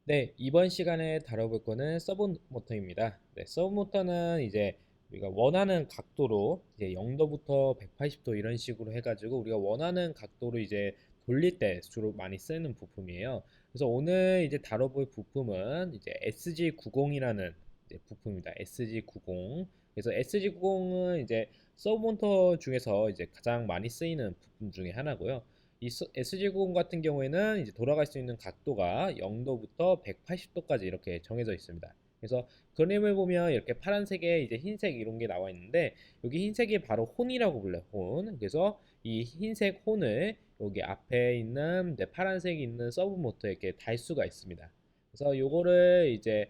네, 이번 시간에 다뤄볼 거는 서브 모터입니다. 네, 서브 모터는 이제 우리가 원하는 각도로 이제 0도부터 180도 이런 식으로 해가지고 우리가 원하는 각도로 이제 돌릴 때 주로 많이 쓰는 부품이에요. 그래서 오늘 이제 다뤄볼 부품은 이제 SG90이라는 이제 부품입니다. SG90. 그래서 SG90은 이제 서브 모터 중에서 이제 가장 많이 쓰이는 부품 중에 하나고요. 이 SG90 같은 경우에는 이제 돌아갈 수 있는 각도가 0도부터 180도까지 이렇게 정해져 있습니다. 그래서 그림을 보면 이렇게 파란색에 이제 흰색 이런 게 나와 있는데 여기 흰색이 바로 혼이라고 불러요. 혼. 그래서 이 흰색 혼을 여기 앞에 있는 이제 파란색이 있는 서브 모터에 이렇게 달 수가 있습니다. 그래서 요거를 이제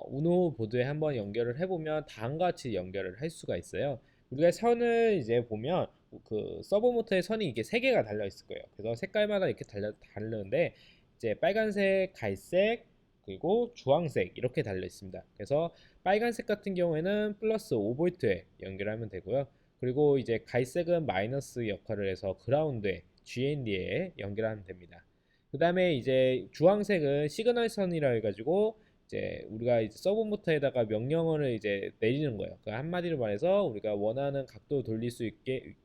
우노 보드에 한번 연결을 해보면 다음과 같이 연결을 할 수가 있어요. 우리가 선을 이제 보면 그 서브 모터의 선이 이게 세 개가 달려 있을 거예요. 그래서 색깔마다 이렇게 다르는데 이제 빨간색, 갈색, 그리고 주황색 이렇게 달려 있습니다. 그래서 빨간색 같은 경우에는 플러스 5V에 연결하면 되고요. 그리고 이제 갈색은 마이너스 역할을 해서 그라운드에 GND에 연결하면 됩니다. 그 다음에 이제 주황색은 시그널 선이라 해가지고 이제 우리가 이제 서브 모터에다가 명령어를 이제 내리는 거예요. 그 한마디로 말해서 우리가 원하는 각도 돌릴 수 있게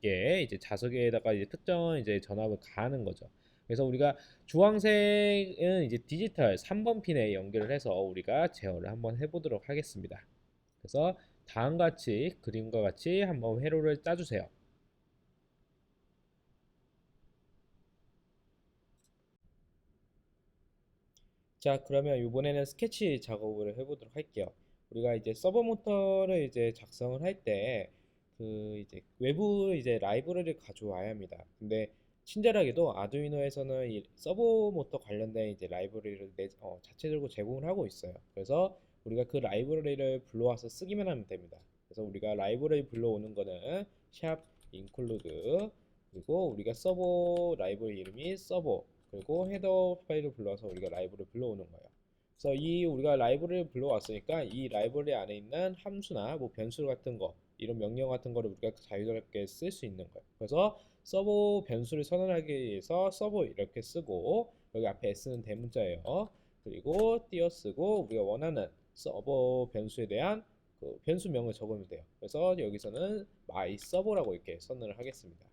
이제 자석에다가 이제 특정 이제 전압을 가하는 거죠. 그래서 우리가 주황색은 이제 디지털 3번 핀에 연결을 해서 우리가 제어를 한번 해보도록 하겠습니다. 그래서 다음과 같이 그림과 같이 한번 회로를 짜주세요. 자, 그러면 이번에는 스케치 작업을 해보도록 할게요. 우리가 이제 서버 모터를 이제 작성을 할 때 그 이제 외부 이제 라이브러리를 가져와야 합니다. 근데 친절하게도 아두이노에서는 이 서버 모터 관련된 이제 라이브러리를 자체적으로 제공을 하고 있어요. 그래서 우리가 그 라이브러리를 불러와서 쓰기만 하면 됩니다. 그래서 우리가 라이브러리 불러오는 거는 샵 include 그리고 우리가 서버 라이브러리 이름이 서버 그리고 헤더 파일을 불러서 우리가 라이브를 불러오는 거예요. 그래서 이 우리가 라이브를 불러왔으니까 이 라이브러리 안에 있는 함수나 뭐 변수 같은 거 이런 명령 같은 거를 우리가 자유롭게 쓸 수 있는 거예요. 그래서 서버 변수를 선언하기 위해서 서버 이렇게 쓰고 여기 앞에 s는 대문자예요. 그리고 띄어쓰고 우리가 원하는 서버 변수에 대한 그 변수명을 적으면 돼요. 그래서 여기서는 my server라고 이렇게 선언을 하겠습니다.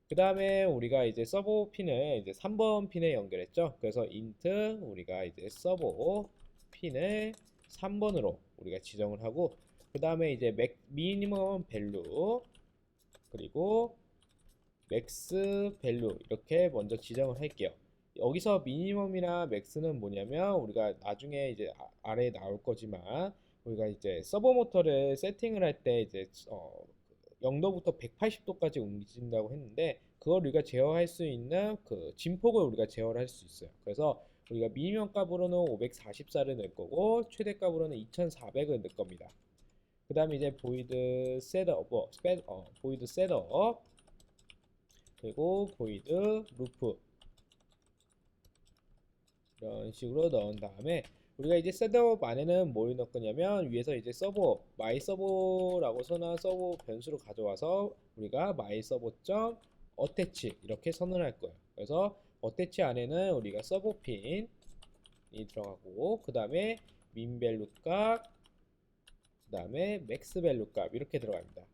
그 다음에 우리가 이제 서버 핀을 이제 3번 핀에 연결했죠. 그래서 int 우리가 이제 서버 핀을 3번으로 우리가 지정을 하고 그 다음에 이제 미니멈 밸류 그리고 맥스 밸류 이렇게 먼저 지정을 할게요. 여기서 미니멈이나 맥스는 뭐냐면 우리가 나중에 이제 아래에 나올 거지만 우리가 이제 서버 모터를 세팅을 할 때 이제 0도부터 180도까지 옮긴다고 했는데 그걸 우리가 제어할 수 있는 그 진폭을 우리가 제어를 할 수 있어요. 그래서 우리가 미니멈 값으로는 544를 넣을 거고 최대 값으로는 2400을 넣을 겁니다. 그 다음에 이제 void setup, void setup 그리고 void loop 이런 식으로 넣은 다음에 우리가 이제 셋업 안에는 뭘 넣을 거냐면 위에서 이제 서버 my 서버라고 선언한 서버 변수를 가져와서 우리가 my 서버 점 attach 이렇게 선언할 거예요. 그래서 attach 안에는 우리가 서버 핀이 들어가고 그 다음에 min 밸류 값, 그 다음에 max 밸류 값 이렇게 들어갑니다.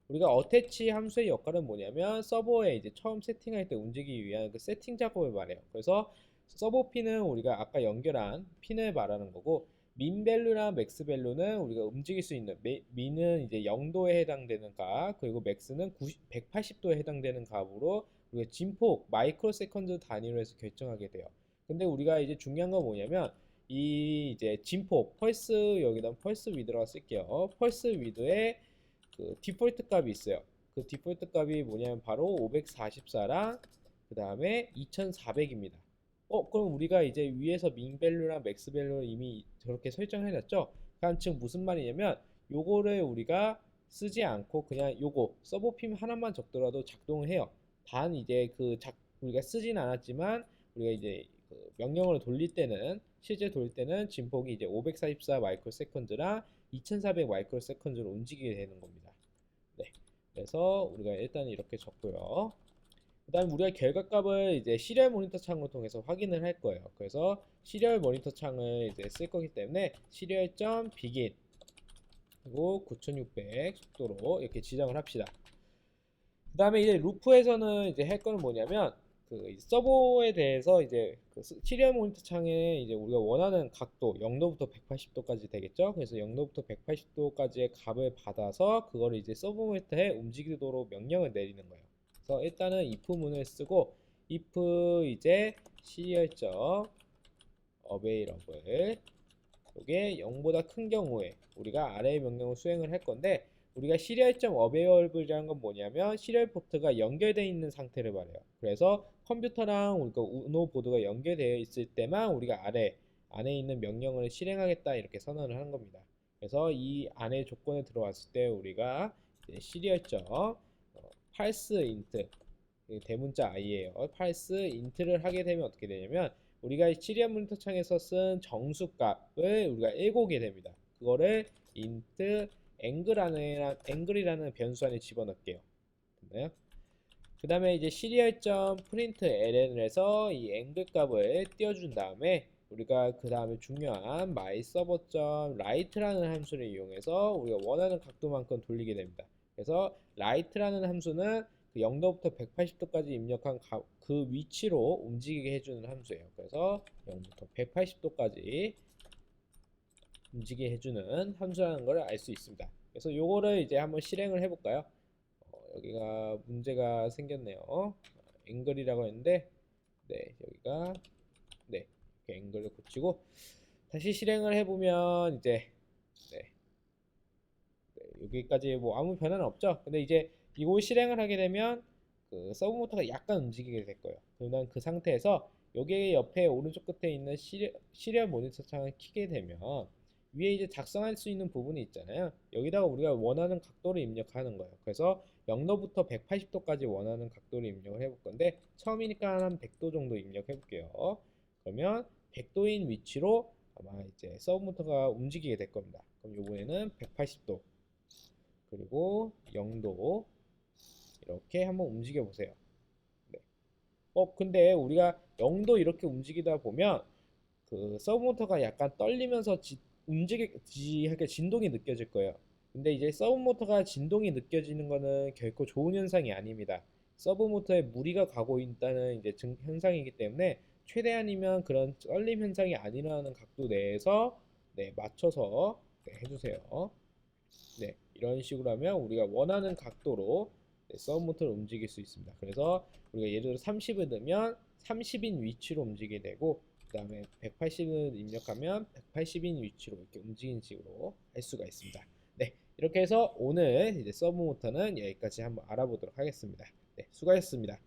우리가 attach 함수의 역할은 뭐냐면 서버에 이제 처음 세팅할 때 움직이기 위한 그 세팅 작업을 말해요. 그래서 서버 핀은 우리가 아까 연결한 핀을 말하는 거고 min 밸류나 max 밸류는 우리가 움직일 수 있는 min은 이제 0도에 해당되는 값 그리고 max는 180도에 해당되는 값으로 우리가 진폭 마이크로 세컨드 단위로 해서 결정하게 돼요. 근데 우리가 이제 중요한 건 뭐냐면 이 이제 진폭 펄스 여기다 펄스 위드라고 쓸게요. 펄스 위드에 그 디폴트 값이 있어요. 그 디폴트 값이 뭐냐면 바로 544랑 그 다음에 2400입니다. 그럼 우리가 이제 위에서 민 밸류랑 맥스 밸류를 이미 저렇게 설정해 놨죠? 그럼 지금 무슨 말이냐면 요거를 우리가 쓰지 않고 그냥 요거 서버핌 하나만 적더라도 작동을 해요. 단 이제 우리가 쓰진 않았지만 우리가 이제 그 명령어를 돌릴 때는 실제 돌릴 때는 진폭이 이제 544 마이크로 세컨드랑 2400 마이크로 세컨드로 움직이게 되는 겁니다. 네. 그래서 우리가 일단 이렇게 적고요. 그다음 우리가 결과값을 이제 시리얼 모니터 창을 통해서 확인을 할 거예요. 그래서 시리얼 모니터 창을 이제 쓸 거기 때문에 시리얼.begin 그리고 9600 속도로 이렇게 지정을 합시다. 그 다음에 이제 루프에서는 이제 할 거는 뭐냐면 그 서버에 대해서 이제 그 시리얼 모니터 창에 이제 우리가 원하는 각도 0도부터 180도까지 되겠죠. 그래서 0도부터 180도까지의 값을 받아서 그거를 이제 서버 모니터에 움직이도록 명령을 내리는 거예요. 그래서 일단은 if 문을 쓰고 if 이제 시리얼.available 이게 0보다 큰 경우에 우리가 아래의 명령을 수행을 할 건데 우리가 시리얼.available이라는 건 뭐냐면 시리얼 포트가 연결되어 있는 상태를 말해요. 그래서 컴퓨터랑 우리가 우노 보드가 연결되어 있을 때만 우리가 안에 있는 명령을 실행하겠다 이렇게 선언을 하는 겁니다. 그래서 이 안에 조건에 들어왔을 때 우리가 시리얼.parse int 대문자 i예요. parse int를 하게 되면 어떻게 되냐면 우리가 시리얼 모니터 창에서 쓴 정수값을 우리가 읽어오게 됩니다. 그거를 int angle이라는 변수 안에 집어넣을게요. 됐나요? 그 다음에 이제 시리얼.println을 해서 이 angle 값을 띄워준 다음에 우리가 그 다음에 중요한 myserver.write라는 함수를 이용해서 우리가 원하는 각도만큼 돌리게 됩니다. 그래서 write라는 함수는 그 0도부터 180도까지 입력한 그 위치로 움직이게 해주는 함수예요. 그래서 0부터 180도까지 움직이게 해주는 함수라는 걸 알 수 있습니다. 그래서 요거를 이제 한번 실행을 해볼까요? 여기가 문제가 생겼네요. 앵글이라고 했는데, 네, 여기가, 네, 이렇게 앵글을 고치고, 다시 실행을 해보면, 이제, 네, 여기까지 뭐 아무 변화는 없죠. 근데 이제 이걸 실행을 하게 되면, 그 서브 모터가 약간 움직이게 될 거예요. 그러면 그 상태에서 여기 옆에 오른쪽 끝에 있는 시리얼 모니터 창을 켜게 되면, 위에 이제 작성할 수 있는 부분이 있잖아요. 여기다가 우리가 원하는 각도를 입력하는 거예요. 그래서 0도부터 180도까지 원하는 각도를 입력을 해볼 건데 처음이니까 한 100도 정도 입력해 볼게요. 그러면 100도인 위치로 아마 이제 서브 모터가 움직이게 될 겁니다. 그럼 이번에는 180도 그리고 0도 이렇게 한번 움직여 보세요. 네. 근데 우리가 0도 이렇게 움직이다 보면 그 서브 모터가 약간 떨리면서 움직이게 진동이 느껴질 거예요. 근데 이제 서브 모터가 진동이 느껴지는 거는 결코 좋은 현상이 아닙니다. 서브 모터에 무리가 가고 있다는 이제 현상이기 때문에 최대한이면 그런 떨림 현상이 안 일어나는 각도 내에서 네, 맞춰서 네, 해주세요. 네, 이런 식으로 하면 우리가 원하는 각도로 네, 서브 모터를 움직일 수 있습니다. 그래서 우리가 예를 들어 30을 넣으면 30인 위치로 움직이게 되고 그 다음에 180을 입력하면 180인 위치로 이렇게 움직이는 식으로 할 수가 있습니다. 네, 이렇게 해서 오늘 이제 서브 모터는 여기까지 한번 알아보도록 하겠습니다. 네, 수고하셨습니다.